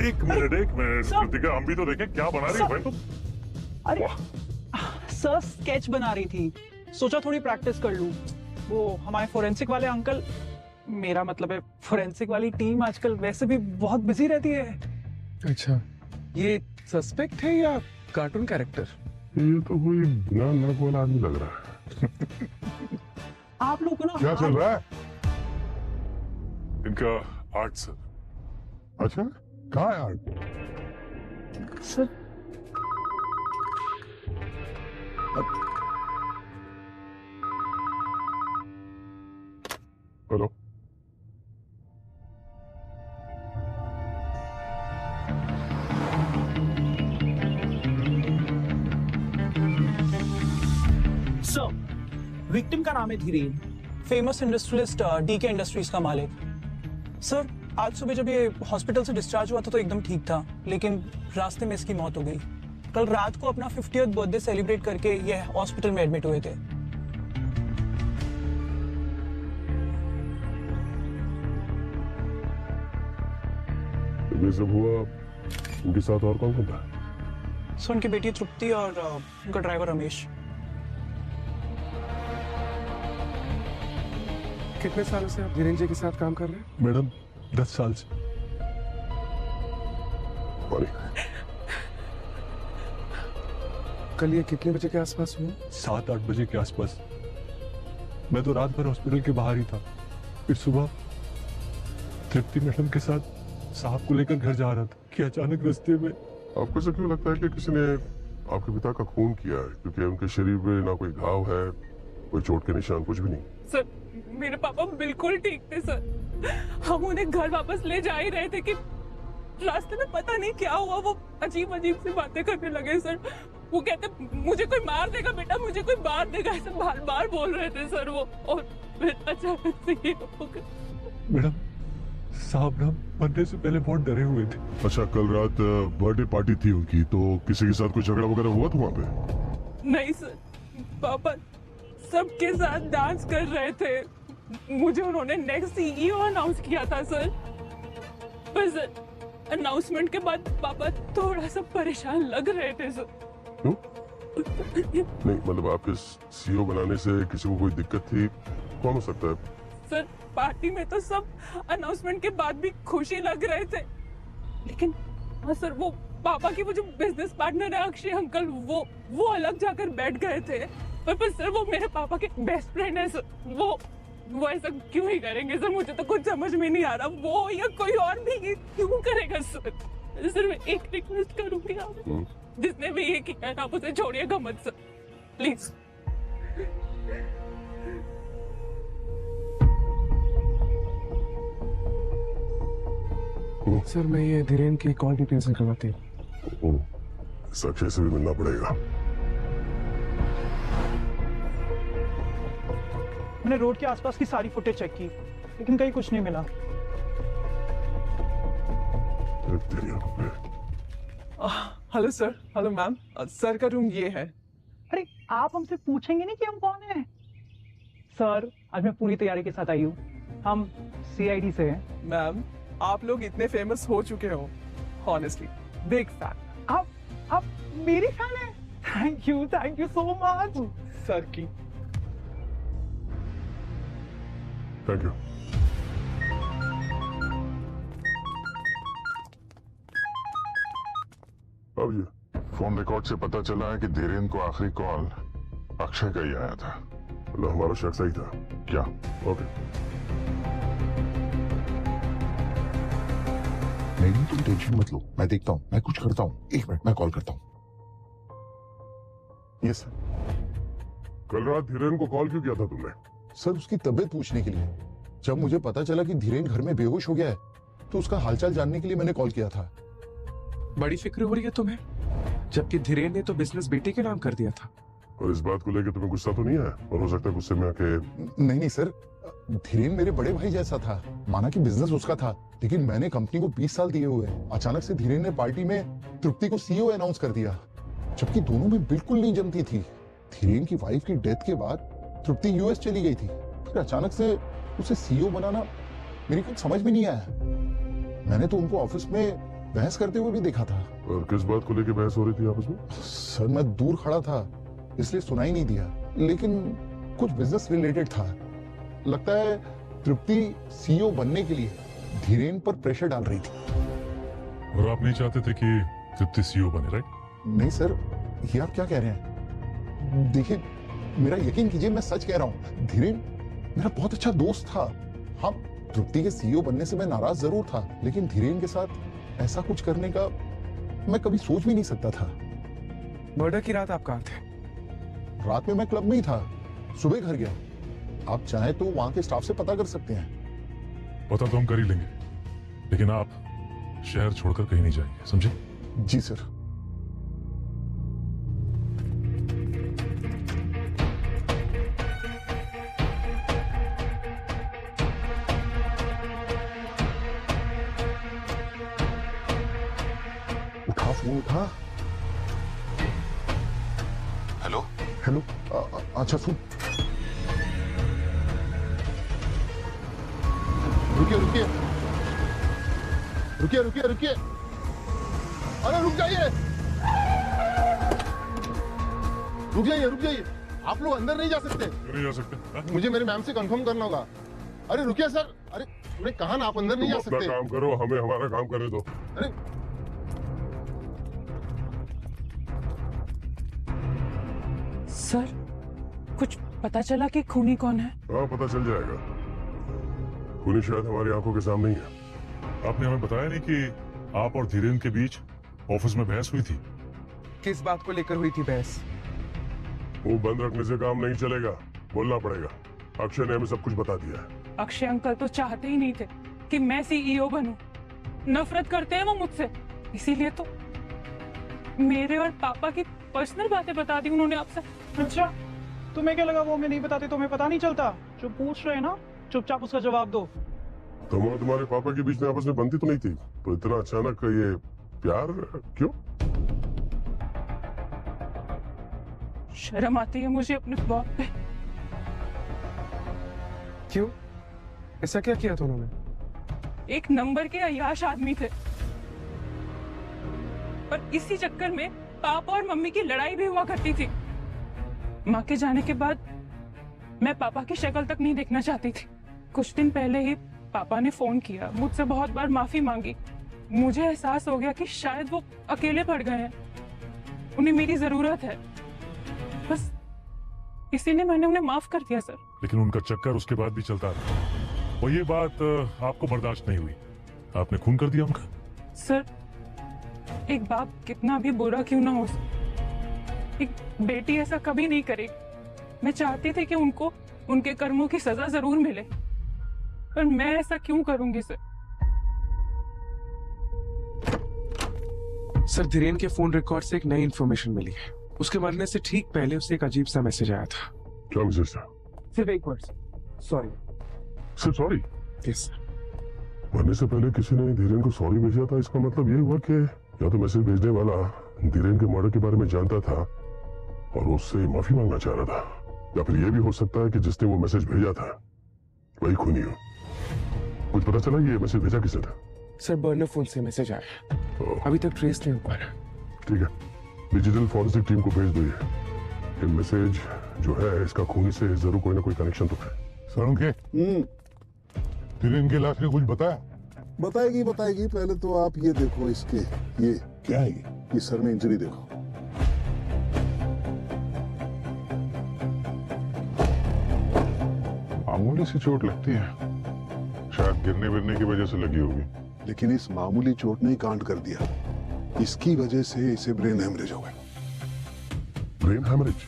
एक मिनट कृतिका, हम भी तो देखें क्या बना रही है भाई तुम। अरे सर स्केच बना रही थी, सोचा थोड़ी प्रैक्टिस कर लूं। वो हमारे फोरेंसिक वाले अंकल, मेरा मतलब है फोरेंसिक वाली टीम आजकल वैसे भी बहुत बिजी रहती है। अच्छा, ये सस्पेक्ट है या कार्टून कैरेक्टर? ये तो कोई बिना नक वाला आदमी लग रहा है। आप लोग को ना क्या चल रहा है? इनका आर्ट सर। अच्छा, कहाँ है art? Sir hello, sir victim का नाम है Dhiren, famous industrialist DK industries का मालिक। सर आज सुबह जब ये हॉस्पिटल से डिस्चार्ज हुआ था तो एकदम ठीक था, लेकिन रास्ते में इसकी मौत हो गई। कल रात को अपना 50th बर्थडे सेलिब्रेट करके ये हॉस्पिटल में एडमिट हुए थे। ये सब हुआ, उनके साथ और कौन कौन था? सर उनकी बेटी तृप्ति और उनका ड्राइवर रमेश। कितने सालों से आप धीरेन जी के साथ काम कर रहे हैं? मैडम 10 साल से। कल ये कितने बजे के आसपास हुआ? 7-8 बजे के आसपास। मैं तो रात भर हॉस्पिटल के बाहर ही था, फिर सुबह तृप्ति मैडम के साथ साहब को लेकर घर जा रहा था कि अचानक रास्ते में। आपको ऐसा क्यों लगता है कि किसी ने आपके पिता का खून किया है? क्योंकि उनके शरीर में ना कोई घाव है, कोई चोट के निशान, कुछ भी नहीं। सर मेरे पापा बिल्कुल ठीक थे सर। हम उन्हें घर वापस ले जा ही रहे थे कि रास्ते में पता नहीं क्या हुआ, वो अजीब अजीब सी बातें करने लगे सर। वो कहते मुझे कोई मार देगा बेटा, मुझे कोई मार देगा, ऐसे बार बार बोल रहे थे सर वो। और फिर अचानक से ये हो गया। मैडम साहब ना मरने से पहले बहुत डरे हुए थे। अच्छा, कल रात बर्थडे पार्टी थी उनकी, तो किसी के साथ कोई झगड़ा वगैरह हुआ था वहाँ पे? नहीं सर, पापा सबके साथ डांस कर रहे थे। मुझे उन्होंने नेक्स्ट सीईओ अनाउंस किया था सर। पर सर अनाउंसमेंट के बाद पापा थोड़ा सा परेशान लग रहे थे सर। क्यों? नहीं मतलब आपके सीईओ बनाने से किसी को कोई दिक्कत थी? कौन हो सकता है? सर पार्टी में तो सब अनाउंसमेंट के बाद भी खुशी लग रहे थे, लेकिन हाँ सर वो पापा की वो जो बिजनेस पार्टनर है अक्षय अंकल, वो अलग जाकर बैठ गए थे। पर सर वो मेरे पापा के बेस्ट फ्रेंड है सर। वो ऐसा क्यों ही करेंगे सर? मुझे तो कुछ समझ में नहीं आ रहा, वो या कोई और भी ये क्यों करेगा सर? सर मैं एक रिक्वेस्ट करूंगी, आप जिसने भी ये किया है आप उसे छोड़िएगा मत सर, प्लीज। सर मैं ये धीरेन की कॉल डिटेल्स निकलवाती हूँ। अक्षय से भी मिलना पड़ेगा। मैंने रोड के आसपास की सारी फुटेज चेक की, लेकिन कहीं कुछ नहीं मिला। Hello sir. Hello ma'am. Sir का रूम ये है। अरे आप हमसे पूछेंगे नहीं कि हम कौन हैं? सर आज मैं पूरी तैयारी के साथ आई हूँ, हम सीआईडी से हैं। मैम आप लोग इतने फेमस हो चुके हो, ऑनेस्टली बिग फैन। आप मेरी फैन हैं? Thank you so much sir की। Thank you. अब ये फोन रिकॉर्ड से पता चला है कि धीरेन को आखिरी कॉल अक्षय का ही आया था। मतलब हमारा शक सही था क्या? ओके। नहीं तुम टेंशन मत लो, मैं देखता हूँ, मैं कुछ करता हूँ। 1 मिनट मैं कॉल करता हूँ। Yes sir. कल रात धीरेन को कॉल क्यों किया था तुमने? सर उसकी तबीयत पूछने के लिए। जब मुझे पता चला कि धीरेन घर में बेहोश हो गया है तो उसका हालचाल जानने के लिए मैंने कॉल किया था। बड़ी फिक्र हो रही है तुम्हें, जबकि धीरेन ने तो बिजनेस बेटे के नाम कर दिया था। और इस बात को लेकर तुम्हें गुस्सा तो नहीं है? और हो सकता है गुस्से में आके। नहीं सर, धीरेन मेरे बड़े भाई जैसा था। माना कि बिजनेस उसका था, लेकिन मैंने कंपनी को 20 साल दिए हुए। अचानक से धीरेन ने पार्टी में तृप्ति को सीईओ अनाउंस कर दिया, जबकि दोनों में बिल्कुल नहीं जमती थी। धीरेन की वाइफ की डेथ के बाद तृप्ति यूएस चली गई थी, फिर अचानक से उसे सीईओ बनाना मेरी कुछ समझ में नहीं आया। मैंने तो उनको ऑफिस में बहस करते हुए भी देखा था। और किस बात को लेके बहस हो रही थी आपस में? सर मैं दूर खड़ा था इसलिए सुनाई नहीं दिया, लेकिन कुछ बिजनेस रिलेटेड था। लगता है तृप्ति सीईओ बनने के लिए धीरेन पर प्रेशर डाल रही थी। और आप नहीं चाहते थे कि तृप्ति सीईओ बने, राइट? नहीं सर, ये आप क्या कह रहे हैं? देखिए मेरा यकीन कीजिए, मैं सच कह रहा हूँ। धीरेन मेरा बहुत अच्छा दोस्त था। हाँ, तृप्ति के सीईओ बनने से मैं नाराज जरूर था, लेकिन धीरेन के साथ ऐसा कुछ करने का मैं कभी सोच भी नहीं सकता था। मर्डर की रात आप कहाँ थे? रात में मैं क्लब में ही था, सुबह घर गया। आप चाहें तो वहां के स्टाफ से पता कर सकते हैं। पता तो हम कर ही लेंगे, लेकिन आप शहर छोड़कर कहीं नहीं जाएंगे, समझे? जी सर। उठा फोन उठा। हेलो। हेलो। अच्छा सुन, रुकिए रुकिए रुकिए रुकिए रुकिए, अरे रुक जाइए, रुक जाइए रुक जाइए। आप लोग अंदर नहीं जा सकते। क्यों नहीं जा सकते? हाँ? मुझे मेरे मैम से कंफर्म करना होगा। अरे रुकिए सर, अरे मैंने कहा ना आप अंदर नहीं जा तुम अपना सकते। काम करो, हमें हमारा काम करने दो। अरे सर कुछ पता चला कि खूनी कौन है? हाँ, पता चल जाएगा। खूनी शायद हमारी आंखों के सामने ही है। आपने हमें बताया नहीं कि आप और धीरेन के बीच ऑफिस में बहस हुई थी। किस बात को लेकर हुई थी बहस? वो बंद रखने से काम नहीं चलेगा, बोलना पड़ेगा। अक्षय ने हमें सब कुछ बता दिया है। अक्षय अंकल तो चाहते ही नहीं थे कि मैं सीईओ बनूं। नफरत करते हैं वो मुझसे, इसीलिए तो मेरे और पापा की पर्सनल बातें बता दी उन्होंने आपसे। अच्छा, तुम्हें क्या लगा वो हमें नहीं बताते? तुम्हें पता नहीं चलता? जो पूछ रहे हैं ना, चुपचाप उसका जवाब दो। तुम और तुम्हारे पापा के बीच में आपस में बनती तो नहीं थी, तो इतना अचानक ये प्यार क्यों? शर्म आती है मुझे अपने बाप पे। क्यों? ऐसा क्या किया था उन्होंने? एक नंबर के अय्याश आदमी थे, पर इसी चक्कर में पापा और मम्मी की लड़ाई भी हुआ करती थी। माँ के जाने के बाद मैं पापा की शक्ल तक नहीं देखना चाहती थी। कुछ दिन पहले ही पापा ने फोन किया, मुझसे बहुत बार माफी मांगी। मुझे एहसास हो गया कि शायद वो अकेले पड़ गए हैं, उन्हें मेरी जरूरत है, बस इसीलिए मैंने उन्हें माफ कर दिया सर। लेकिन उनका चक्कर उसके बाद भी चलता रहा और ये बात आपको बर्दाश्त नहीं हुई, आपने खून कर दिया उनका। सर एक बाप कितना भी बुरा क्यों ना हो, एक बेटी ऐसा कभी नहीं करेगी। मैं चाहती थी कि उनको उनके कर्मों की सजा जरूर मिले, पर मैं ऐसा क्यों करूंगी सर? सर धीरेन के फोन रिकॉर्ड से एक नई इन्फॉर्मेशन मिली है। उसके मरने से ठीक पहले उसे एक अजीब सा मैसेज आया था। क्या मैसेज था? सिर्फ एक वर्ड, सॉरी। सिर्फ सॉरी? Yes sir. मरने से पहले किसी ने धीरेन को सॉरी भेजा था। इसका मतलब ये हुआ कि या तो मैसेज भेजने वाला धीरेन के मर्डर के बारे में जानता था और उससे माफी मांगना चाह रहा था, या फिर ये भी हो सकता है कि जिसने वो मैसेज भेजा था वही खूनी हो। कुछ पता चला ये मैसेज भेजा किसने था? सर बर्नर फोन से मैसेज आया, अभी तक ट्रेस नहीं हो पा रहा। ठीक है, डिजिटल फॉरेंसिक टीम को भेज दो। ये मैसेज जो है इसका खूनी से जरूर कोई ना कोई कनेक्शन तो है। सर के धीरेन के लाश ने कुछ बताया? बताएगी बताएगी, पहले तो आप ये देखो, इसके ये क्या है ये सर में इंजरी देखो। मामूली सी चोट लगती है, शायद गिरने विरने की वजह से लगी होगी। लेकिन इस मामूली चोट ने ही कांड कर दिया। इसकी वजह से इसे ब्रेन हेमरेज हो गया। Brain haemorrhage?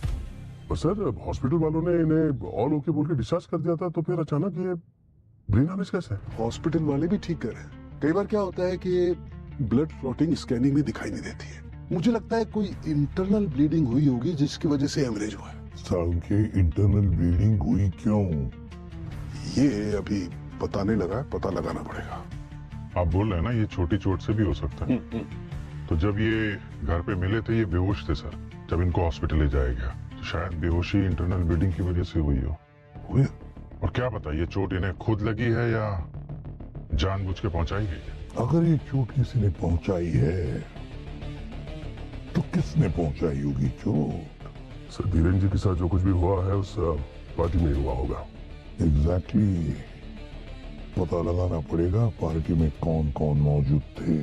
और सर हॉस्पिटल वालों ने इन्हें ऑल ओके बोल के डिस्चार्ज कर दिया था, तो फिर अचानक ये ब्रेन हैमरेज कैसे? हॉस्पिटल वाले भी ठीक कर रहे हैं। कई बार क्या होता है कि ब्लड क्लॉटिंग स्कैनिंग में दिखाई नहीं देती है। मुझे लगता है कोई इंटरनल ब्लीडिंग हुई होगी जिसकी वजह से हेमरेज हुआ है। सालों के इंटरनल ब्लीडिंग हुई क्यों? ये अभी पता नहीं लगा, पता लगाना पड़ेगा। आप बोल रहे हैं ना ये छोटी चोट से भी हो सकता है। तो जब ये घर पे मिले थे ये बेहोश थे सर, जब इनको हॉस्पिटल ले जाया गया तो शायद बेहोशी इंटरनल ब्लीडिंग की वजह से हुई हो। हुए? और क्या पता ये चोट इन्हें खुद लगी है या जानबूझ के पहुंचाई गई है। अगर ये चोट किसी ने पहुंचाई है तो किसने पहुंचाई होगी चोट? सर धीरेन जी के साथ जो कुछ भी हुआ है उस पार्टी में ही हुआ होगा। एग्जैक्टली पता लगाना पड़ेगा पार्टी में कौन कौन मौजूद थे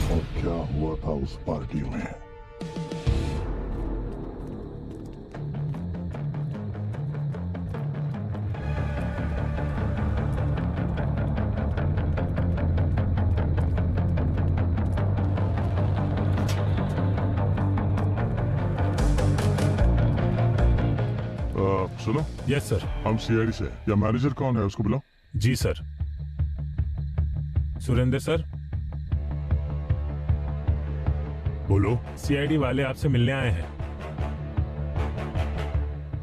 और क्या हुआ था उस पार्टी में। सुनो, यस सर। हम सीआईडी से, या मैनेजर कौन है उसको बुलाओ। जी सर। सुरेंद्र सर, बोलो। सीआईडी वाले आपसे मिलने आए हैं।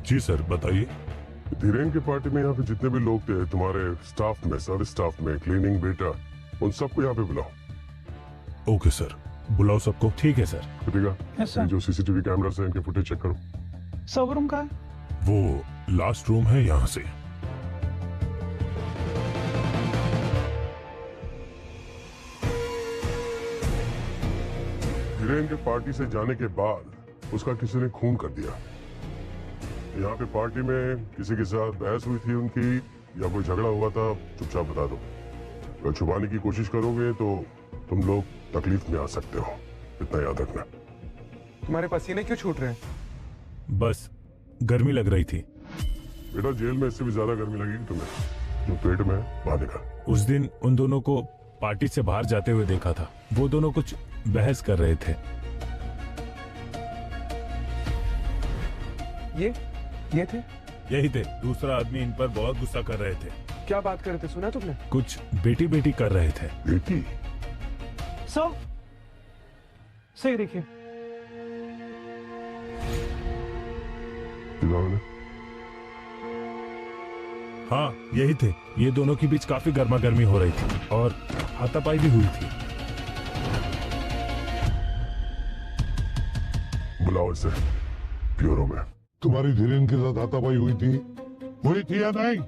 जी सर, बताइए। धीरेन की पार्टी में यहाँ पे जितने भी लोग थे, तुम्हारे स्टाफ में, सर्विस स्टाफ में, क्लीनिंग बेटा, उन सबको यहाँ पे बुलाओ। ओके सर, बुलाओ सबको। ठीक है सर। Kritika, Yes, sir. ये जो सीसीटीवी कैमरास हैं इनके फुटेज चेक करो। सर्वर रूम का है? वो लास्ट रूम है यहाँ से। धीरेन के पार्टी से जाने के बाद उसका किसी ने खून कर दिया। यहाँ पे पार्टी में किसी के साथ बहस हुई थी उनकी, या कोई झगड़ा हुआ था, चुपचाप बता दो। अगर छुपाने की कोशिश करोगे तो तुम लोग तकलीफ में आ सकते हो, इतना याद रखना। तुम्हारे पसीने क्यों छूट रहे हैं? बस गर्मी लग रही थी। बेटा जेल में इससे भी ज्यादा गर्मी लगेगी तुम्हें, जो पेट में है बाहर निकल। उस दिन उन दोनों को पार्टी से बाहर जाते हुए देखा था। वो दोनों कुछ बहस कर रहे थे। ये थे? यही थे। दूसरा आदमी इन पर बहुत गुस्सा कर रहे थे। क्या बात कर रहे थे, सुना तुमने? कुछ बेटी बेटी कर रहे थे। बेटी? सर सही देखिए। इन्होंने हाँ यही थे। ये दोनों के बीच काफी गर्मा गर्मी हो रही थी और हाथापाई भी हुई थी। बुलाओ इसे ब्यूरो में। तुम्हारी धीरेन के साथ हाथापाई हुई थी या नहीं?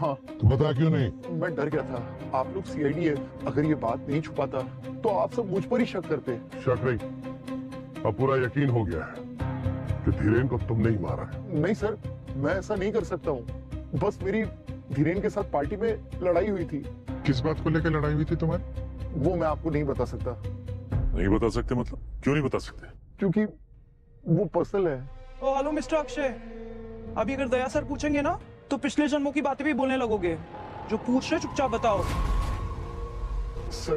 हाँ, तो बता क्यों नहीं? मैं डर गया था। आप लोग सीआईडी है, अगर ये बात नहीं छुपाता तो आप सब मुझ पर ही शक करते। शक नहीं, अब पूरा यकीन हो गया है कि धीरेन को तुमने ही मारा है। नहीं सर, मैं ऐसा नहीं कर सकता हूँ। बस मेरी धीरेन के साथ पार्टी में लड़ाई हुई थी। किस बात को लेकर लड़ाई हुई थी तुम्हारी? वो मैं आपको नहीं बता सकता। नहीं बता सकते मतलब? क्यों नहीं बता सकते? क्योंकि वो पर्सनल है। ओ हेलो मिस्टर अक्षय, अभी अगर दया सर पूछेंगे ना तो पिछले जन्मों की बातें भी बोलने लगोगे। जो पूछ रहे चुपचाप बताओ। सर,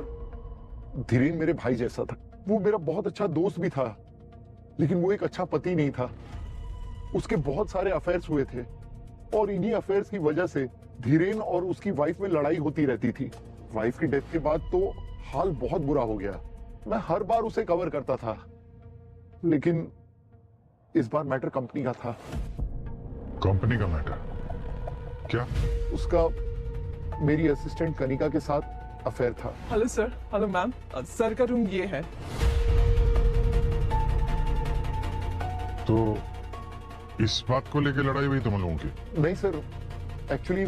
धीरेन मेरे भाई जैसा था। वो मेरा बहुत अच्छा दोस्त भी था, लेकिन वो एक अच्छा पति नहीं था। उसके बहुत सारे अफेयर्स हुए थे और इन्हीं अफेयर्स की वजह से धीरेन और उसकी वाइफ में लड़ाई होती रहती थी। वाइफ की डेथ के बाद तो हाल बहुत बुरा हो गया। मैं हर बार उसे कवर करता था, लेकिन इस बार मैटर कंपनी का था। कंपनी का मैटर? क्या? उसका मेरी असिस्टेंट कनिका के साथ अफेयर था। Hello sir. Hello ma'am. Sir का रूम ये है। तो इस बात को लेकर लड़ाई हुई तुम लोगों की? नहीं सर, एक्चुअली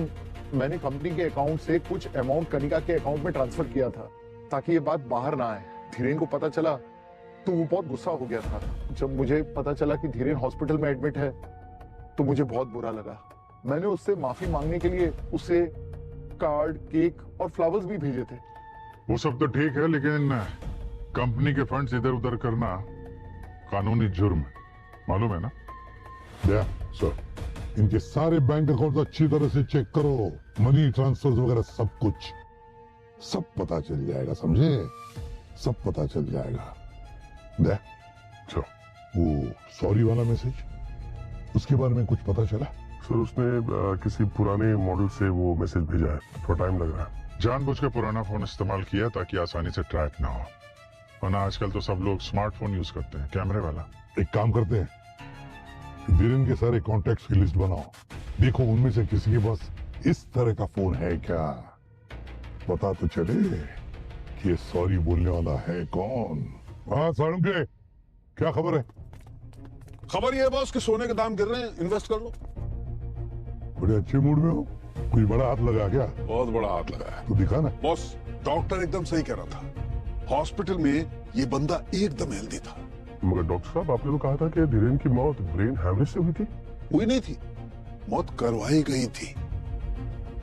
मैंने कंपनी के अकाउंट से कुछ अमाउंट कनिका के अकाउंट में ट्रांसफर किया था ताकि ये बात बाहर ना आए। धीरेन को पता चला तो वो बहुत गुस्सा हो गया था। जब मुझे पता चला कि धीरेन हॉस्पिटल में एडमिट है तो मुझे बहुत बुरा लगा। मैंने उससे माफी मांगने के लिए उसे कार्ड, केक और फ्लावर्स भी भेजे थे। वो सब तो ठीक है, लेकिन कंपनी के फंड्स इधर उधर करना कानूनी जुर्म है, मालूम है ना? सर, इनके सारे बैंक अकाउंट अच्छी तरह से चेक करो। मनी ट्रांसफर वगैरह सब कुछ, सब पता चल जाएगा, समझे? सब पता चल जाएगा। दे, वो सॉरी वाला मैसेज, उसके बारे में कुछ पता चला? सर उसने किसी पुराने मॉडल से वो मैसेज भेजा है, थोड़ा टाइम लग रहा है। जानबूझ के पुराना फोन इस्तेमाल किया ताकि आसानी से ट्रैक ना हो, वरना आजकल तो सब लोग स्मार्टफोन यूज करते हैं, कैमरे वाला। एक काम करते हैं, धीरेन के सारे कॉन्टैक्ट्स की लिस्ट बनाओ। देखो उनमें से किसी के पास इस तरह का फोन है क्या? पता तो चले कि ये सॉरी बोलने वाला है कौन। हाँ साळुंके, क्या खबर है? खबर ये है बॉस कि सोने के दाम गिर रहे हैं, इन्वेस्ट कर लो। बड़े अच्छे मूड में हो। कोई बड़ा हाथ लगा क्या? बहुत बड़ा हाथ लगा है तो दिखा ना। बॉस। डॉक्टर एकदम सही कह रहा था, हॉस्पिटल में ये बंदा एकदम हेल्दी था। मगर डॉक्टर साहब, आपने तो कहा था कि धीरेन की मौत ब्रेन हैमरेज से हुई थी। हुई नहीं थी, मौत करवाई गई थी,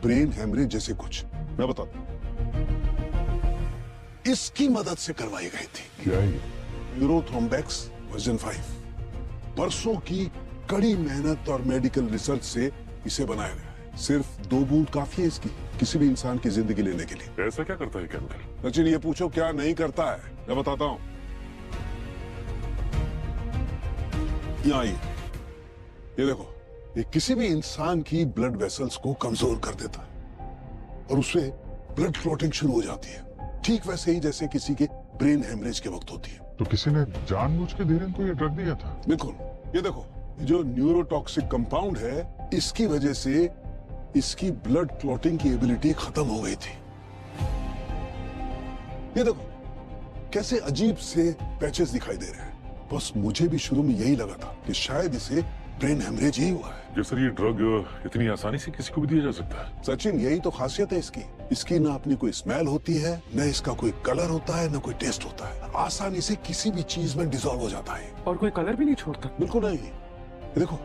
ब्रेन हेमरेज जैसे कुछ। मैं बताता हूं, इसकी मदद से करवाई गई थी। क्या है? न्यूरोथ्रोम्बेक्स वर्जन 5 बरसों की कड़ी मेहनत और मेडिकल रिसर्च से इसे बनाया गया है। सिर्फ 2 बूंद काफी है इसकी किसी भी इंसान की जिंदगी लेने के लिए। ऐसा क्या करता है केमिकल? सचिन, ये पूछो क्या नहीं करता है, मैं बताता हूं। यहाँ आइए, ये देखो, ये किसी भी इंसान की ब्लड वेसल्स को कमजोर कर देता है और उससे ब्लड क्लॉटिंग शुरू हो जाती है, ठीक वैसे ही जैसे किसी के ब्रेन हेमरेज के वक्त होती है। तो किसी ने जानबूझ के धीरेन को ये ड्रग दिया था? बिल्कुल। ये देखो, ये जो न्यूरोटॉक्सिक कंपाउंड है, इसकी वजह से इसकी ब्लड क्लॉटिंग की एबिलिटी खत्म हो गई थी। ये देखो कैसे अजीब से पैचेस दिखाई दे रहे हैं। बस मुझे भी शुरू में यही लगा था कि शायद इसे ब्रेन हेमरेज ही हुआ है। जी सर, ये ड्रग इतनी आसानी से किसी को भी दिया जा सकता है? सचिन, यही तो खासियत है इसकी। इसकी ना अपनी कोई स्मेल होती है, न इसका कोई कलर होता है, न कोई टेस्ट होता है। आसानी से किसी भी चीज में डिसॉल्व हो जाता है। और कोई कलर भी नहीं छोड़ता? बिल्कुल नहीं। ये देखो,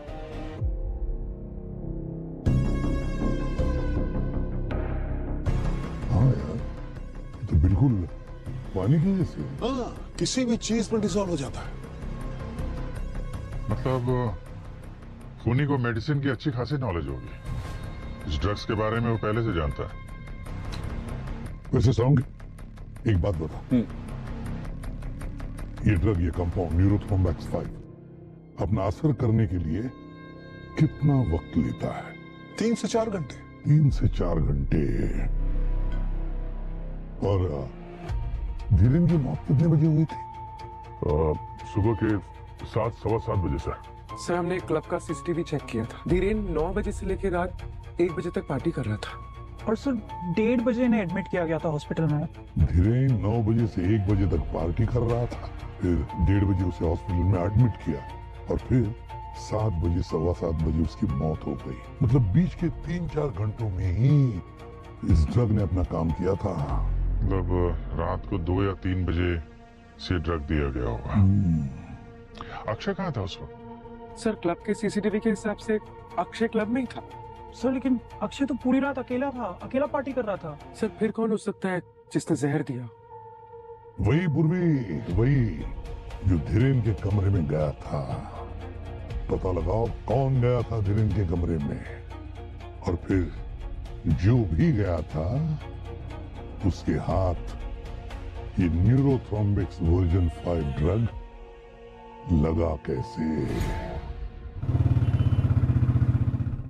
हाँ यार, ये तो बिल्कुल पानी की जैसे है। हाँ, किसी भी चीज में डिसॉल्व हो जाता है। मतलब खूनी को मेडिसिन की अच्छी खासी नॉलेज होगी। इस ड्रग्स के बारे में वो पहले से जानता है। वैसे साउंड, एक बात बता, ये ड्रग, ये कंपाउंड न्यूरोथ्रोम्बेक्स 5 अपना असर करने के लिए कितना वक्त लेता है? 3 से 4 घंटे। 3 से 4 घंटे। और धीरेन की मौत कितने बजे हुई थी? सुबह के 7, सवा 7 बजे सर। सर, हमने क्लब का सीसीटीवी चेक किया था। धीरेन 9 बजे से लेकर रात 1 बजे तक पार्टी कर रहा था। और सर 1:30 बजे इन्हें एडमिट किया गया था हॉस्पिटल में। धीरेन 9 बजे से 1 बजे तक पार्टी कर रहा था, फिर 1:30 बजे उसे हॉस्पिटल में एडमिट किया और फिर 7 बजे, सवा 7 बजे उसकी मौत हो गई। मतलब बीच के 3-4 घंटों में ही इस ड्रग ने अपना काम किया था। मतलब रात को 2 या 3 बजे से ड्रग दिया गया होगा। अक्षय कहाँ था उस वक्त? सर, क्लब के सीसीटीवी के हिसाब से अक्षय क्लब में ही था। सर लेकिन अक्षय तो पूरी रात अकेला था, अकेला पार्टी कर रहा था। सर, फिर कौन हो सकता है जिसने जहर दिया? वही पूर्वी, वही जो धीरेन के कमरे में गया था। पता लगाओ कौन गया था धीरेन के कमरे में, और फिर जो भी गया था उसके हाथ ये न्यूरोथ्रोम्बिक्स वर्जन 5 ड्रग लगा कैसे?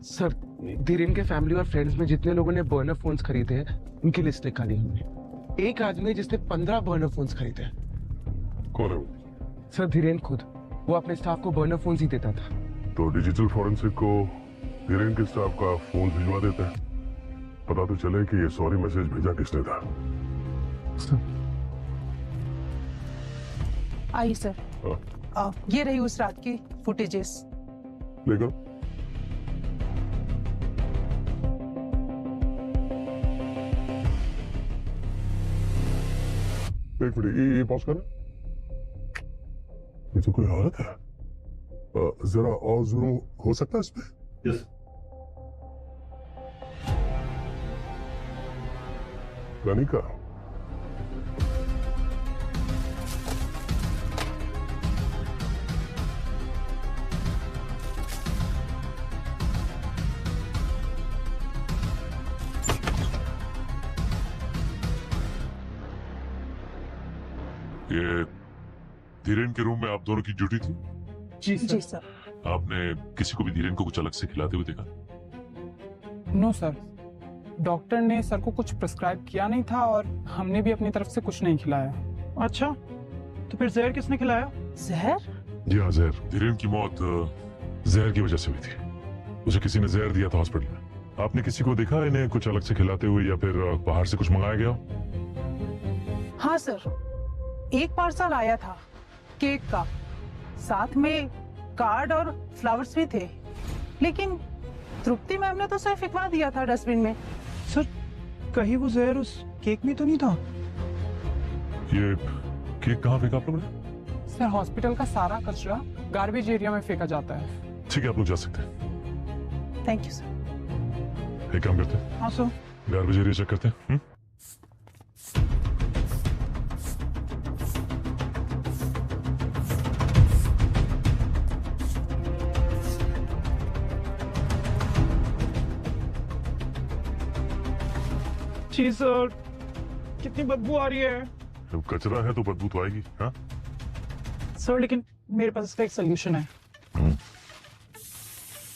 सर, धीरेन के फैमिली और फ्रेंड्स में जितने लोगों ने बर्नर फोन्स खरीदे हैं, उनकी लिस्ट निकाली हमने। एक आदमी जिसने 15 बर्नर फोन्स खरीदे हैं। कौन है वो? सर, धीरेन खुद। वो अपने स्टाफ को बर्नर फोन्स ही देता था। तो डिजिटल फॉरेंसिक को धीरेन के स्टाफ का फोन भिजवा देता है, पता तो चले कि ये सॉरी मैसेज भेजा किसने था। आई सर, हाँ। ये रही उस रात की फुटेजेस। लेकर एक मिनट, ये पॉज करना। ये तो कोई औरत है। जरा और जरूर हो सकता है इसमें? यस। रानिका, ये धीरेन के रूम में आप दोनों की ड्यूटी थी? जी जी सर। आपने किसी को भी धीरेन को कुछ अलग से खिलाते हुए देखा? नो सर, डॉक्टर ने सर को कुछ प्रिस्क्राइब किया नहीं था और हमने भी अपनी तरफ से कुछ नहीं खिलाया। अच्छा, तो फिर जहर किसने खिलाया? जहर? जी हाँ, जहर। धीरेन की मौत जहर की वजह से हुई थी। उसे किसी ने जहर दिया था हॉस्पिटल में। आपने किसी को देखा इन्हें कुछ अलग से खिलाते हुए, या फिर बाहर से कुछ मंगाया गया? हाँ सर, एक पार्सल आया था केक का, साथ में कार्ड और फ्लावर्स भी थे, लेकिन तृप्ति मैम ने तो सिर्फ फेंकवा दिया था डस्टबिन में। सर कहीं वो जहर उस केक में तो नहीं था? ये केक कहाँ फेंका आप लोगों ने? सर हॉस्पिटल का सारा कचरा गार्बेज एरिया में फेंका जाता है। ठीक है, आप लोग जा सकते हैं। Thank you sir. एक काम करते हैं, हाँ सर। गार्बेज एरिया चेक करते हैं। जी सर, कितनी बदबू आ रही है। जब कचरा है तो बदबू तो आएगी। हाँ सर लेकिन मेरे पास इसका एक सोल्यूशन है।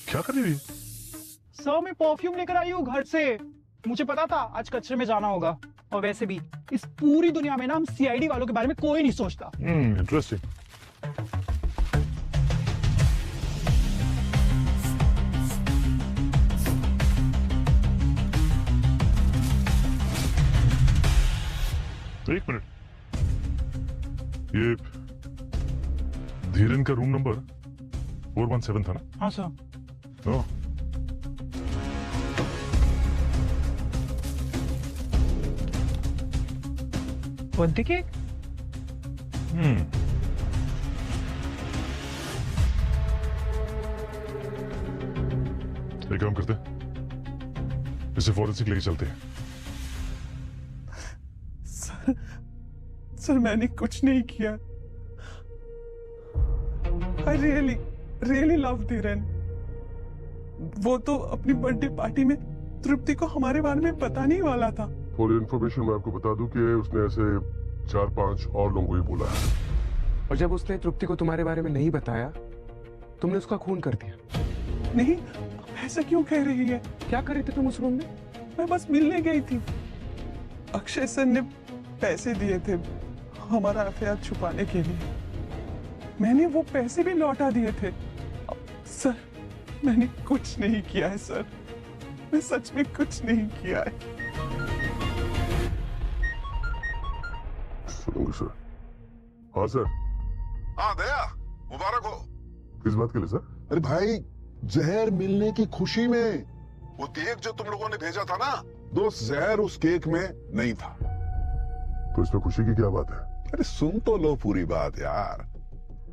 क्या कर रही है? सर मैं परफ्यूम लेकर आई हूँ घर से। मुझे पता था आज कचरे में जाना होगा, और वैसे भी इस पूरी दुनिया में ना हम सीआईडी वालों के बारे में कोई नहीं सोचता। इंटरेस्टिंग। एक मिनट, ये धीरेन का रूम नंबर 417 था ना? हाँ सर। ओह, बर्थडे केक? एक काम करते हैं, इसे फॉरेंसिक लेके चलते हैं। सर मैंने कुछ नहीं किया। I really love Dhiren. वो तो अपनी बर्थडे पार्टी में तृप्ति को हमारे बारे में बताने ही वाला था। फॉर इन्फॉर्मेशन मैं आपको बता दूं कि उसने ऐसे 4-5 और लोगों को ही बोला है। और जब उसने तृप्ति को तुम्हारे बारे में नहीं बताया, तुमने उसका खून कर दिया। नहीं, ऐसा क्यों कह रही है? क्या कर रहे थे तुम उस रूम में? मैं बस मिलने गई थी। अक्षय सर ने पैसे दिए थे हमारा अफेयर छुपाने के लिए। मैंने वो पैसे भी लौटा दिए थे। सर मैंने कुछ नहीं किया है सर, मैं सच में कुछ नहीं किया है। सुनूंगा सर। हाँ सर। हाँ दया, मुबारक हो। किस बात के लिए सर? अरे भाई, जहर मिलने की खुशी में वो केक जो तुम लोगों ने भेजा था ना, दोस्त जहर उस केक में नहीं था। तो इसमें खुशी की क्या बात है? अरे सुन तो लो पूरी बात यार।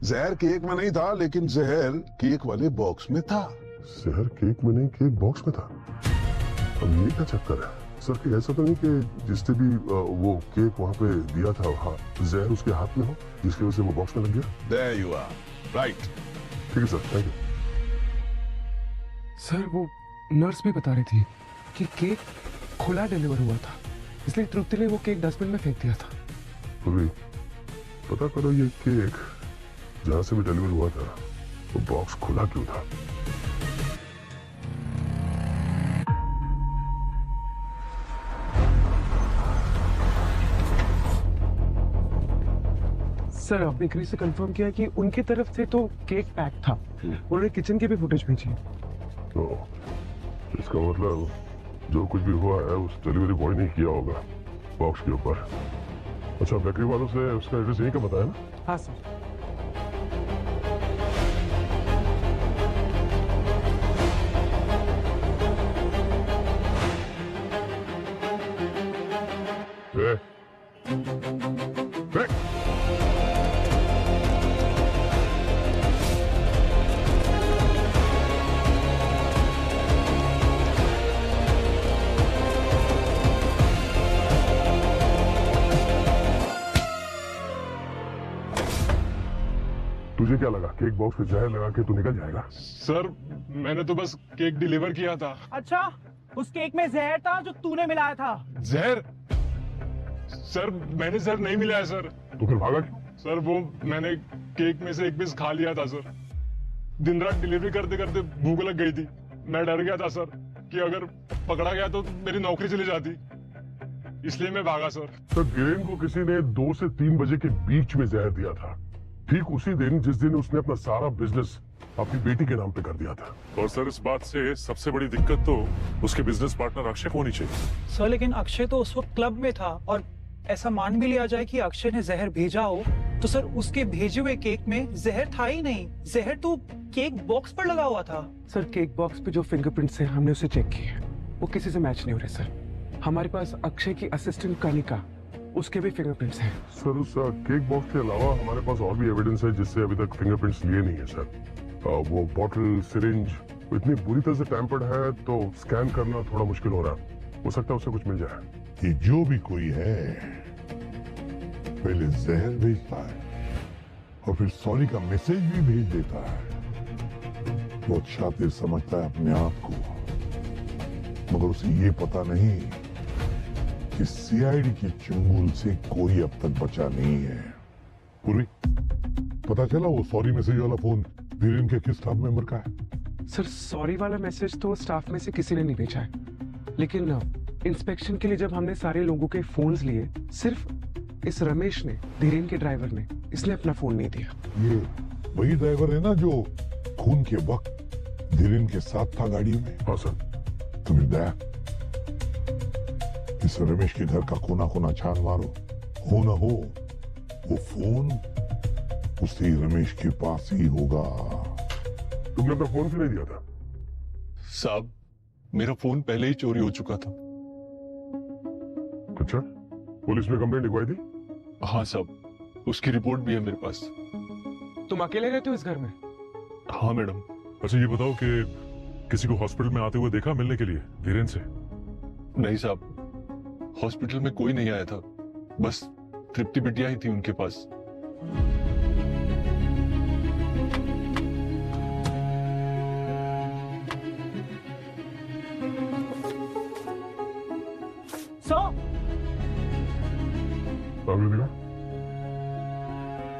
जहर केक में नहीं था, लेकिन जहर केक वाले बॉक्स में था। जहर केक में नहीं, केक बॉक्स में था। अब ये क्या चक्कर है सर? कि ऐसा तो नहीं कि जिसने भी वो केक वहाँ पे दिया था, हाँ, जहर उसके हाथ में हो, जिसकी वजह से वो बॉक्स में लग गया? There you are, right. ठीक है सर, थैंक यू। सर वो नर्स भी बता रही थी कि केक खुला डिलीवर हुआ था, इसलिए तृप्ति ने वो केक डस्टबिन में फेंक दिया था। अभी पता करो ये केक जहाँ से भी डिलीवर हुआ था, वो बॉक्स खुला क्यों था? सर आपने क्रिस से कंफर्म किया कि उनकी तरफ से तो केक पैक था। उन्होंने किचन की भी फुटेज भेजी। तो इसका मतलब जो कुछ भी हुआ है उस डिलीवरी बॉय ने किया होगा बॉक्स के ऊपर। अच्छा, बेकरी वालों से उसका एड्रेस यही का बताया ना? हाँ सर। तुझे क्या लगा केक बॉक्स में जहर लगा के तू निकल जाएगा? सर मैंने तो बस केक डिलीवर किया था। अच्छा, उस केक में जहर था जो तूने मिलाया था? जहर? सर मैंने जहर नहीं मिलाया सर। तो फिर भागा क्यों? सर वो मैंने केक में से एक पीस खा लिया था सर। दिन रात डिलीवरी करते करते भूख लग गई थी। मैं डर गया था सर कि अगर पकड़ा गया तो मेरी नौकरी चली जाती, इसलिए मैं भागा सर। तो धीरेन को किसी ने 2 से 3 बजे के बीच में जहर दिया था, ठीक उसी दिन जिस दिन उसने अपना सारा बिजनेस अपनी बेटी के नाम पे कर दिया था। और सर इस बात से सबसे बड़ी दिक्कत तो उसके बिजनेस पार्टनर अक्षय को होनी चाहिए। सर लेकिन अक्षय तो उस वक्त क्लब में था, और ऐसा मान भी लिया जाए कि अक्षय ने जहर भेजा हो, तो सर उसके भेजे हुए केक में जहर था ही नहीं, जहर तो केक बॉक्स पर लगा हुआ था। सर केक बॉक्स पे जो फिंगरप्रिंट्स हैं हमने उसे चेक किए, वो किसी से मैच नहीं हो रहे सर। हमारे पास अक्षय की असिस्टेंट कनिका, उसके भी फिंगरप्रिंट्स हैं। सर उस केक बॉक्स के अलावा हमारे पास और भी एविडेंस है जिससे अभी तक फिंगरप्रिंट्स लिए नहीं है सर। वो बॉटल सिरिंज इतनी बुरी तरह से टैम्पर्ड है तो स्कैन करना थोड़ा मुश्किल हो रहा है। हो सकता है उससे कुछ मिल जाए। ये जो भी कोई है पहले जहर भेजता है और फिर सॉरी का मैसेज भी भेज देता है। बहुत शातिर समझता है अपने आप को, मगर उसे ये पता नहीं कि सीआईडी की चुंगल से कोई अब तक बचा नहीं है। पूर्वी, पता चला वो सॉरी मैसेज वाला फोन धीरेन के किस स्टाफ मेंबर का है? सर सॉरी वाला मैसेज तो स्टाफ में से किसी ने नहीं भेजा है, लेकिन इंस्पेक्शन के लिए जब हमने सारे लोगों के फोन्स लिए, सिर्फ इस रमेश ने, धीरेन के ड्राइवर ने, इसने अपना फोन नहीं दिया। ये वही ड्राइवर है ना जो खून के वक्त धीरेन के साथ था गाड़ी में? हाँ सर। तो फिर दया, इस रमेश के घर का कोना कोना छान मारो, हो ना हो वो फोन उसी रमेश के पास ही होगा। तुमने अपना फोन क्यों नहीं दिया था? साहब मेरा फोन पहले ही चोरी हो चुका था। अच्छा, पुलिस में कंप्लेंट लिखवाई थी? हाँ साहब, उसकी रिपोर्ट भी है मेरे पास। तुम अकेले रहते हो इस घर में? हाँ मैडम। अच्छा ये बताओ कि किसी को हॉस्पिटल में आते हुए देखा मिलने के लिए धीरेन से? नहीं साहब, हॉस्पिटल में कोई नहीं आया था, बस तृप्ति बिटिया ही थी उनके पास।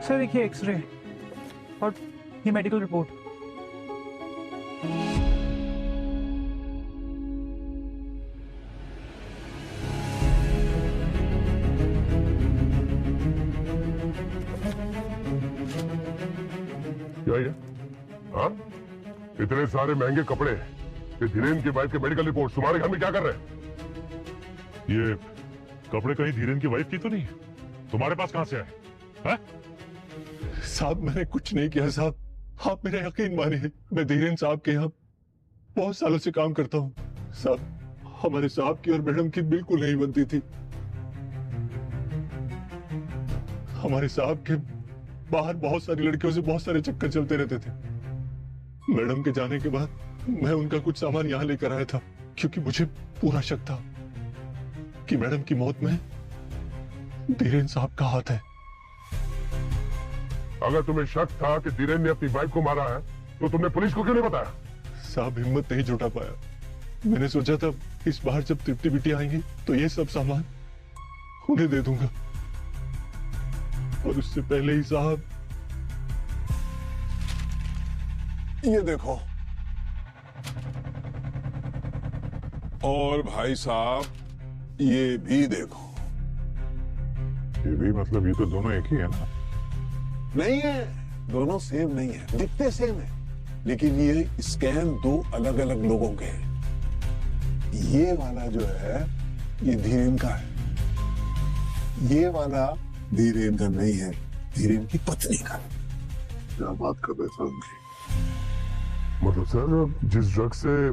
सर देखिए एक्सरे और ये मेडिकल रिपोर्ट। क्या ये? हाँ? इतने सारे महंगे कपड़े, ये धीरेन की वाइफ के मेडिकल रिपोर्ट तुम्हारे घर में क्या कर रहे हैं? ये कपड़े कहीं धीरेन की वाइफ की तो नहीं? तुम्हारे पास कहां से आए? हैं? साहब मैंने कुछ नहीं किया साहब, आप मेरा यकीन मानिए, मैं धीरेन साहब के यहाँ बहुत सालों से काम करता हूँ साहब। हमारे साहब की और मैडम की बिल्कुल नहीं बनती थी। हमारे साहब के बाहर बहुत सारी लड़कियों से बहुत सारे चक्कर चलते रहते थे। मैडम के जाने के बाद मैं उनका कुछ सामान यहाँ लेकर आया था, क्योंकि मुझे पूरा शक था कि मैडम की मौत में धीरेन साहब का हाथ है। अगर तुम्हें शक था कि धीरेन ने अपनी वाइफ को मारा है तो तुमने पुलिस को क्यों नहीं बताया? साहब हिम्मत नहीं जुटा पाया। मैंने सोचा था इस बार जब तृप्ति बिटिया आएंगी तो ये सब सामान उन्हें दे दूंगा, और उससे पहले ही साहब ये देखो, और भाई साहब ये भी देखो। ये भी मतलब ये तो दोनों एक ही है ना? नहीं है, दोनों सेम नहीं है, दिखते सेम है, लेकिन ये स्कैन दो अलग अलग लोगों के हैं। ये वाला जो है ये धीरेन का है, ये वाला धीरेन का नहीं है, धीरेन की पत्नी का। क्या बात कर रहे थे? मतलब सर जिस ड्रग से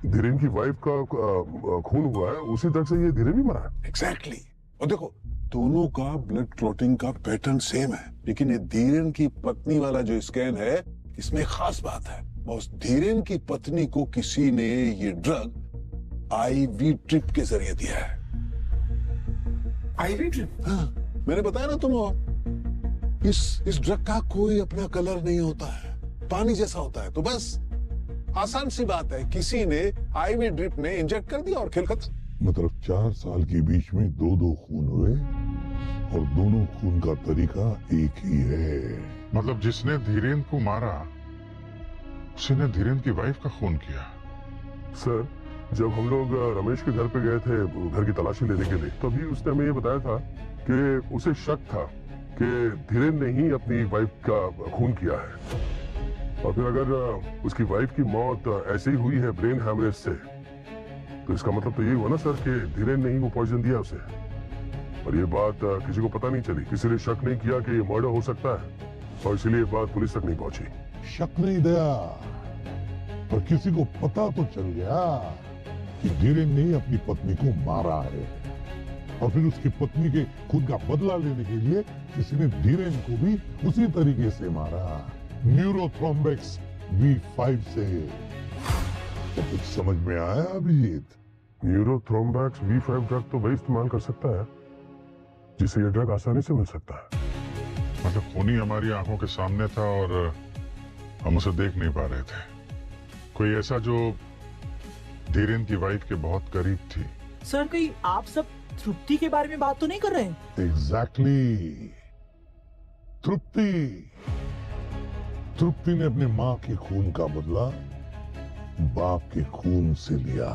धीरेन की वाइफ का खून हुआ है उसी ड्रग से ये धीरेन भी मरा है? एग्जैक्टली। और देखो दोनों का ब्लड क्लॉटिंग का पैटर्न सेम है, लेकिन ये धीरेन की पत्नी वाला जो स्कैन है इसमें खास बात है, बॉस धीरेन की पत्नी को किसी ने ये ड्रग आईवी ड्रिप के जरिए दिया है। IV drip? हाँ, मैंने बताया ना तुम्हें, इस ड्रग का कोई अपना कलर नहीं होता है, पानी जैसा होता है। तो बस आसान सी बात है, किसी ने आईवी ड्रिप में इंजेक्ट कर दिया और खेल खत्म। मतलब 4 साल के बीच में 2 खून हुए और दोनों खून का तरीका एक ही है। मतलब जिसने धीरेन को मारा उसी ने धीरेन की वाइफ का खून किया? सर जब हम लोग रमेश के घर पे गए थे घर की तलाशी लेने के लिए, तभी उसने हमें ये बताया था कि उसे शक था कि धीरेन ने ही अपनी वाइफ का खून किया है, और फिर अगर उसकी वाइफ की मौत ऐसे ही हुई है ब्रेन हैमरेज से, तो इसका मतलब तो यही हुआ ना सर कि धीरेन ने ही वो पॉइजन दिया उसे। और ये बात किसी को पता नहीं चली, किसी ने शक नहीं किया कि ये मर्डर हो सकता है, और इसलिए ये बात पुलिस तक नहीं पहुंची। शक नहीं दया, पर किसी को पता तो चल गया कि धीरेन ने अपनी पत्नी को मारा है, और फिर उसकी पत्नी के खुद का बदला लेने के लिए किसी ने धीरेन को भी उसी तरीके से मारा, न्यूरोथ्रोम्बिक्स V5 से। तो कुछ समझ में आया अभिजीत? न्यूरोथ्रोम्बिक्स V5 ड्रग तो वही इस्तेमाल कर सकता है जिसे ये ड्रग आसानी से मिल सकता है। मतलब खूनी हमारी आंखों के सामने था और हम उसे देख नहीं पा रहे थे। कोई ऐसा जो धीरेन की वाइफ के बहुत करीब थी। सर कहीं आप सब तृप्ति के बारे में बात तो नहीं कर रहे हैं? एग्जैक्टली। तृप्ति ने अपने मां के खून का बदला बाप के खून से लिया।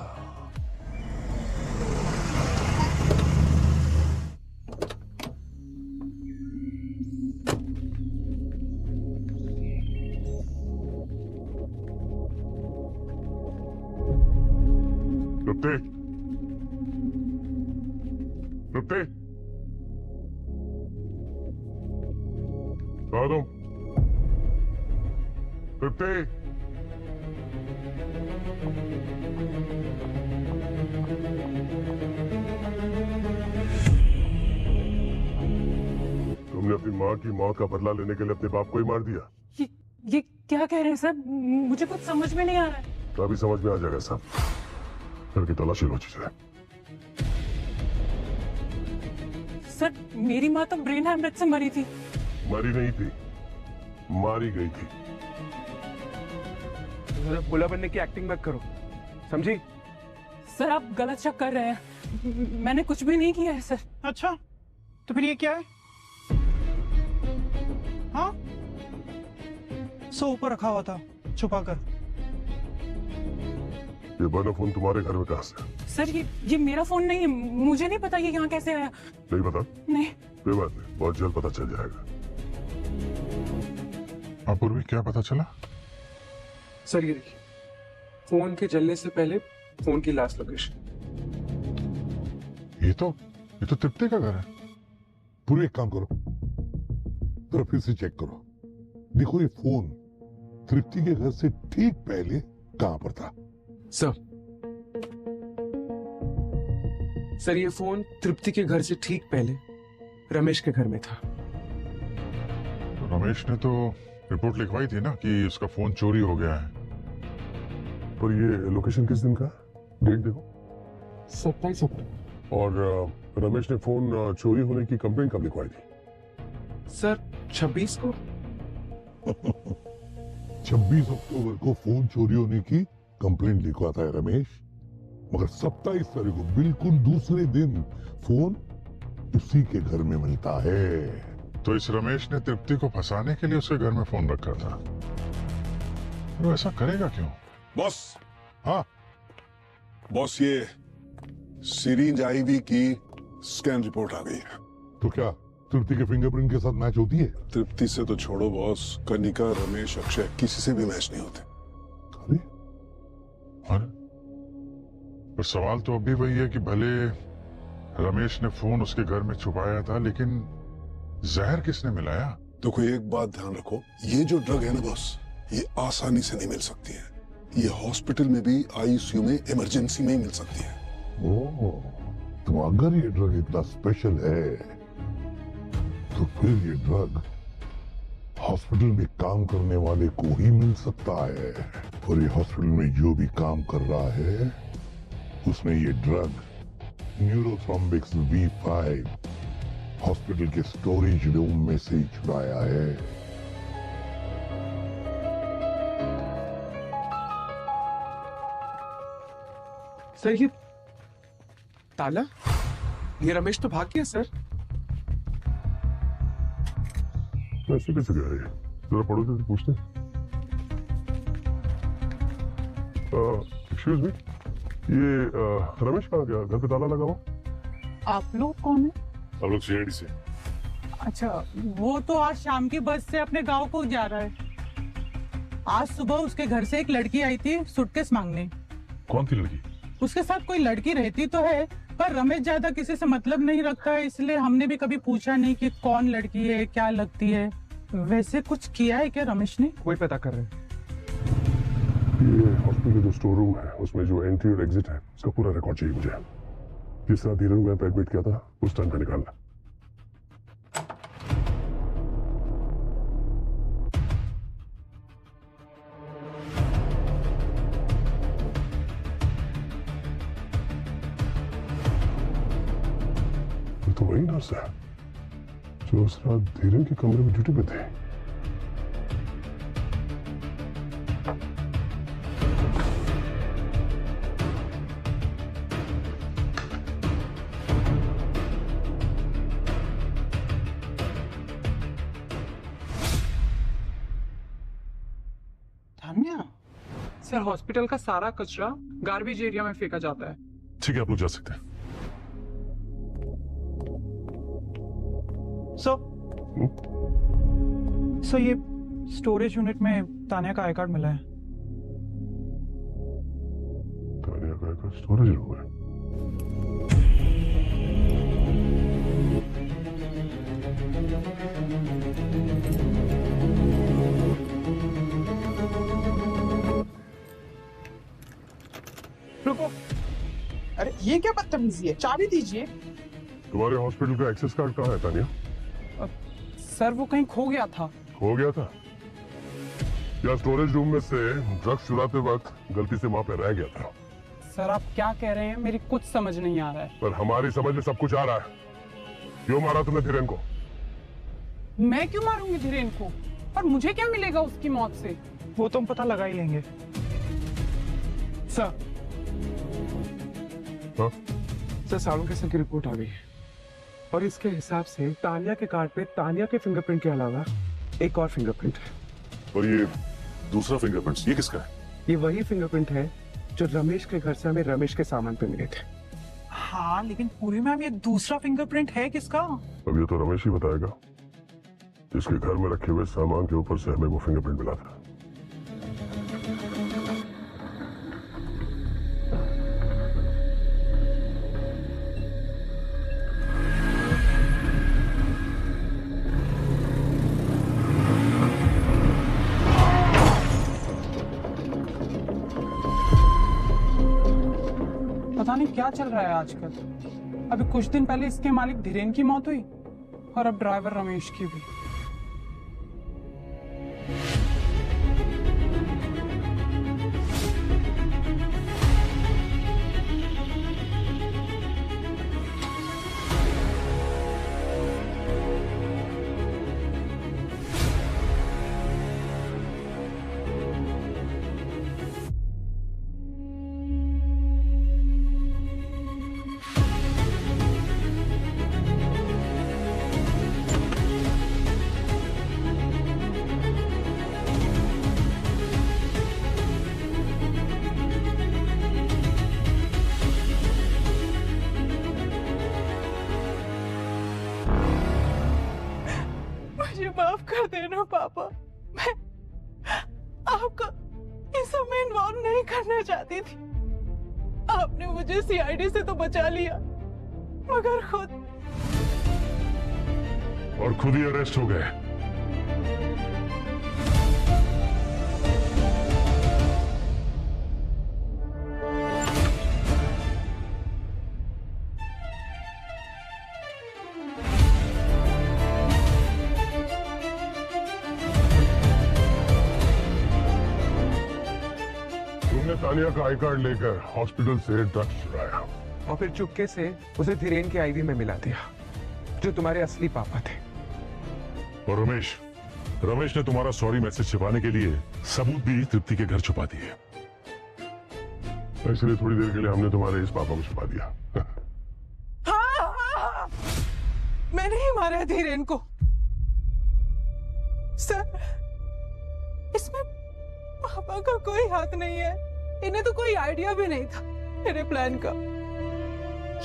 तृप्ति, तृप्ति, कहाँ तुम? तृप्ति, तुमने अपनी माँ की मौत का बदला लेने के लिए अपने बाप को ही मार दिया। ये क्या कह रहे हैं सर? मुझे कुछ समझ में नहीं आ रहा है। तो अभी समझ में आ जाएगा सब। घर की तलाशी लो चीजें। सर मेरी माँ तो ब्रेन हैमरेज से मरी थी। मरी नहीं थी, मारी गई थी। बुला बनने की एक्टिंग मत करो, समझी? सर आप गलत शक कर रहे हैं, मैंने कुछ भी नहीं किया है सर। अच्छा तो फिर ये क्या है? हाँ सो ऊपर रखा हुआ था छुपा कर। ये बर्नर फोन तुम्हारे घर में कहां से? सर ये मेरा फोन नहीं है, मुझे नहीं पता ये यहाँ कैसे आया। नहीं पता? नहीं। कोई बात नहीं, बहुत जल्द पता चल जाएगा। अपूर्वी क्या पता चला? सर ये देखिए, फोन के जलने से पहले फोन की लास्ट लोकेशन। ये तो तृप्ति का घर है। पूरे एक काम करो, जरा फिर से चेक करो। देखो ये फोन तृप्ति के घर से ठीक पहले कहां पर था? सर ये फोन तृप्ति के घर से ठीक पहले रमेश के घर में था। रमेश ने तो रिपोर्ट लिखवाई थी ना कि उसका फोन चोरी हो गया है। पर ये लोकेशन किस दिन का? डेट देखो। 27 अक्टूबर। और रमेश ने फोन चोरी होने की कंप्लेंट कब लिखवाई थी? सर 26 को। 26 अक्टूबर को फोन चोरी होने की कंप्लेंट लिखवाता है रमेश, मगर 27 तारीख को बिल्कुल दूसरे दिन फोन उसी के घर में मिलता है। तो इस रमेश ने तृप्ति को फंसाने के लिए उसके घर में फोन रखा था। वो ऐसा करेगा क्यों? बॉस। हाँ बॉस, ये सिरिंज आईवी की स्कैन रिपोर्ट आ गई है। तो क्या तृप्ति के फिंगरप्रिंट के साथ मैच होती है? तृप्ति से तो छोड़ो बॉस, कनिका, रमेश, अक्षय किसी से भी मैच नहीं होते। अरे पर सवाल तो अभी वही है कि भले रमेश ने फोन उसके घर में छुपाया था, लेकिन जहर किसने मिलाया? तो कोई एक बात ध्यान रखो, ये जो ड्रग है ना बॉस, ये आसानी से नहीं मिल सकती है। ये हॉस्पिटल में भी आईसीयू में इमरजेंसी में ही मिल सकती है। ओह, तो अगर ये ड्रग इतना स्पेशल है तो फिर ये ड्रग हॉस्पिटल में काम करने वाले को ही मिल सकता है, और ये हॉस्पिटल में जो भी काम कर रहा है उसने ये ड्रग न्यूरोथ्रोम्बिक्स V5 हॉस्पिटल के स्टोरेज रूम में से ही छुड़ाया है। सर ये ताला, ये रमेश तो भाग गया सर। ऐसे कैसे गया ये? जरा पड़ोसी से पूछते। एक्सक्यूज मी, ये रमेश कहाँ गया? घर पे ताला लगा हुआ। आप लोग कौन है? हम लोग सीआईडी से। अच्छा, वो तो आज शाम की बस से अपने गांव को जा रहा है। आज सुबह उसके घर से एक लड़की आई थी सूटकेस मांगने। कौन थी लड़की? उसके साथ कोई लड़की रहती तो है, पर रमेश ज्यादा किसी से मतलब नहीं रखता है, इसलिए हमने भी कभी पूछा नहीं कि कौन लड़की है, क्या लगती है। वैसे कुछ किया है क्या रमेश ने? वही पता कर रहे हैं। ये हॉस्पिटल का जो स्टोर रूम है उसमें जो एंट्री और एग्जिट है उसका पूरा रिकॉर्ड चाहिए मुझे। जिस तरह धीरन को यहाँ पे एडमिट किया था उस टाइम पे निकालना। ये तो वही नर्स है जो उस रात धीरन के कमरे में ड्यूटी पे थे। तान्या, सर हॉस्पिटल का सारा कचरा गार्बेज एरिया में फेंका जाता है। ठीक है, आप लोग जा सकते हैं। सर ये स्टोरेज यूनिट में तान्या का आई कार्ड मिला है। तान्या का एक स्टोरेज रूम है। रुको, अरे ये क्या बदतमीजी है, चाबी दीजिए। तुम्हारे हॉस्पिटल का एक्सेस कार्ड कहाँ है तानिया? सर वो कहीं खो गया था। खो गया था या स्टोरेज रूम में से ड्रग्स चुराते वक्त गलती से वहां पे रह गया था? सर आप क्या कह रहे हैं, मेरी कुछ समझ नहीं आ रहा है। पर हमारी समझ में सब कुछ आ रहा है। क्यों मारा तुमने धीरेन को? मैं क्यों मारूंगी धीरेन को, और मुझे क्या मिलेगा उसकी मौत से? वो तो हम पता लगा ही लेंगे। सर हाँ? सर सालुंके की रिपोर्ट आ गई है और इसके हिसाब से तानिया के कार्ड पे तानिया के फिंगरप्रिंट के अलावा एक और फिंगरप्रिंट है। और ये दूसरा फिंगरप्रिंट ये किसका है? ये वही फिंगरप्रिंट है जो रमेश के घर से हमें रमेश के सामान पे मिले थे। हाँ लेकिन पूरी मैम ये दूसरा फिंगरप्रिंट है किसका? अब ये तो रमेश ही बताएगा जिसके घर में रखे हुए सामान के ऊपर से हमें वो फिंगरप्रिंट मिला था। पता नहीं क्या चल रहा है आजकल। अभी कुछ दिन पहले इसके मालिक धीरेन की मौत हुई और अब ड्राइवर रमेश की भी। मुझे माफ कर देना पापा, मैं आपको इस सब में इन्वॉल्व नहीं करना चाहती थी। आपने मुझे सीआईडी से तो बचा लिया मगर खुद ही अरेस्ट हो गए। तुमने तानिया का आई कार्ड लेकर हॉस्पिटल से ड्रग्स चुराया और फिर चुपके से उसे धीरेन के आईवी में मिला दिया जो तुम्हारे असली पापा थे। और रमेश ने तुम्हारा सॉरी मैसेज छिपाने के लिए सबूत भी तृप्ति के घर छुपा दिए। इसलिए थोड़ी देर के लिए हमने तुम्हारे इस पापा को छुपा दिया। हाँ, मैंने ही मारा है धीरेन को। सर इसमें पापा का कोई हाथ नहीं है, इन्हें तो कोई आइडिया भी नहीं था मेरे प्लान का।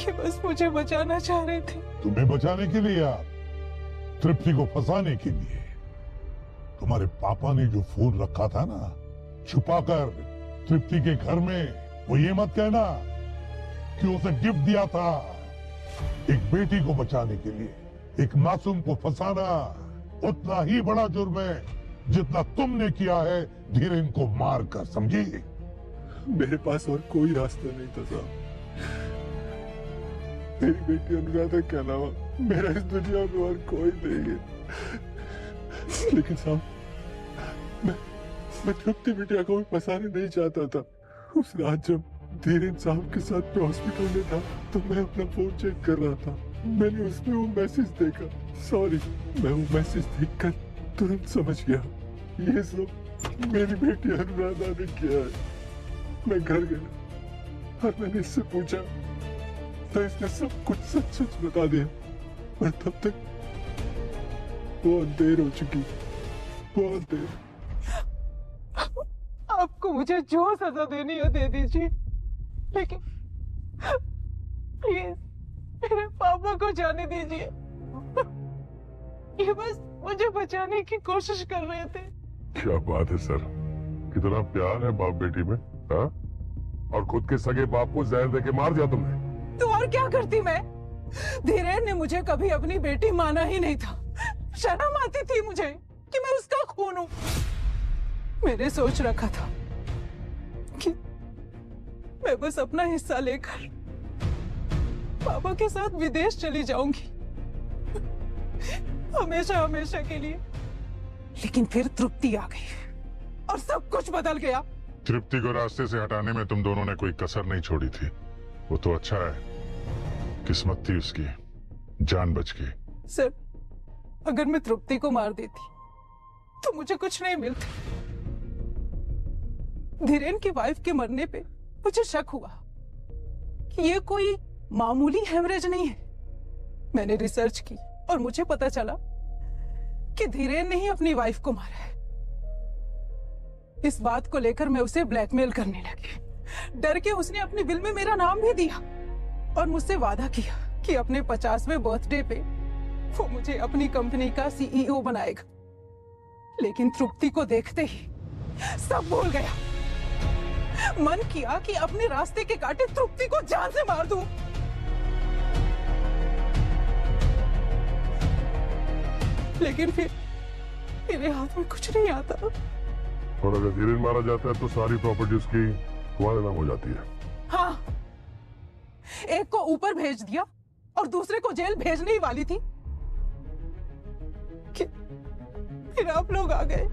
ये बस मुझे बचाना चाह रहे थे। तुम्हें बचाने के लिए या तृप्ति को फंसाने के लिए? तुम्हारे पापा ने जो फोन रखा था ना छुपाकर तृप्ति के घर में, वो ये मत कहना कि उसे गिफ्ट दिया था। एक बेटी को बचाने के लिए एक मासूम को फंसाना उतना ही बड़ा जुर्म है जितना तुमने किया है धीरेन को मारकर, समझी? मेरे पास और कोई रास्ता नहीं था साहब। मेरी बेटी अनुराधा के अलावा मेरा इस दुनिया में और कोई नहीं है। लेकिन साहब मैं तृप्ति बिटिया को भी फंसाने नहीं चाहता था। उस रात जब धीरेन साहब के साथ मैं हॉस्पिटल में था तो मैं अपना फोन चेक कर रहा था। मैंने उसमें वो मैसेज देखा। सॉरी, मैं वो मैसेज देखकर तुरंत समझ गया ये सब मेरी बेटी अनुराधा ने किया है। मैं घर गया और मैंने इससे पूछा तो इसने सब कुछ सच सच बता दिया। और तब तक बहुत देर हो चुकी, बहुत देर। आपको मुझे जो सजा देनी हो दे दीजिए, लेकिन प्लीज मेरे पापा को जाने दीजिए। ये बस मुझे बचाने की कोशिश कर रहे थे। क्या बात है सर, कितना प्यार है बाप बेटी में, हाँ? और खुद के सगे बाप को जहर देके मार दिया तुमने। तो और क्या करती मैं? धीरेन ने मुझे कभी अपनी बेटी माना ही नहीं था। शर्म आती थी मुझे कि मैं उसका खून हूं। मैंने सोच रखा था कि मैं बस अपना हिस्सा लेकर पापा के साथ विदेश चली जाऊंगी, हमेशा हमेशा के लिए। लेकिन फिर तृप्ति आ गई और सब कुछ बदल गया। तृप्ति को रास्ते से हटाने में तुम दोनों ने कोई कसर नहीं छोड़ी थी। वो तो अच्छा है, किस्मत थी उसकी, जान बच गई। सर, अगर मैं तृप्ति को मार देती तो मुझे कुछ नहीं मिलता। धीरेन की वाइफ के मरने पे मुझे शक हुआ कि ये कोई मामूली हेमरेज नहीं है। मैंने रिसर्च की और मुझे पता चला कि धीरेन ने ही अपनी वाइफ को मारा है। इस बात को लेकर मैं उसे ब्लैकमेल करने लगी। डर के उसने अपने विल में मेरा नाम भी दिया और मुझसे वादा किया कि अपने 50वें बर्थडे पे वो मुझे अपनी कंपनी का सीईओ बनाएगा। लेकिन तृप्ति को देखते ही सब भूल गया। मन किया कि अपने रास्ते के कांटे तृप्ति को जान से मार दूं। लेकिन फिर मेरे हाथ में कुछ नहीं आता। और अगर धीरेन मारा जाता है तो सारी प्रॉपर्टी उसकी तुम्हारे नाम हो जाती है। हाँ, एक को ऊपर भेज दिया और दूसरे को जेल भेजने ही वाली थी कि फिर आप लोग आ गए।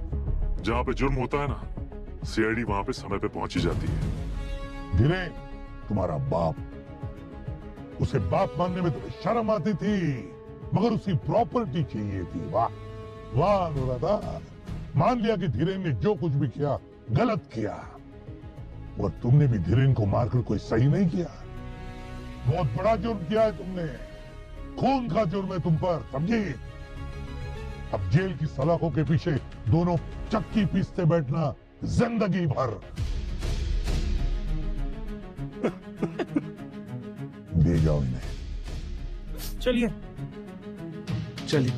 जहाँ पे जुर्म होता है ना, सीआईडी वहां पे समय पे पहुंच ही जाती है। धीरेन तुम्हारा बाप, उसे बाप मानने में तुम्हें शर्म आती थी, मगर उसकी प्रॉपर्टी चाहिए थी। वाह वाह अनुराधा, मान लिया कि धीरेन ने जो कुछ भी किया गलत किया, और तुमने भी धीरेन को मारकर कोई सही नहीं किया। बहुत बड़ा जुर्म किया है तुमने, खून का जुर्म है तुम पर, समझी? अब जेल की सलाखों के पीछे दोनों चक्की पीसते बैठना जिंदगी भर। ले जाओ इन्हें। चलिए चलिए।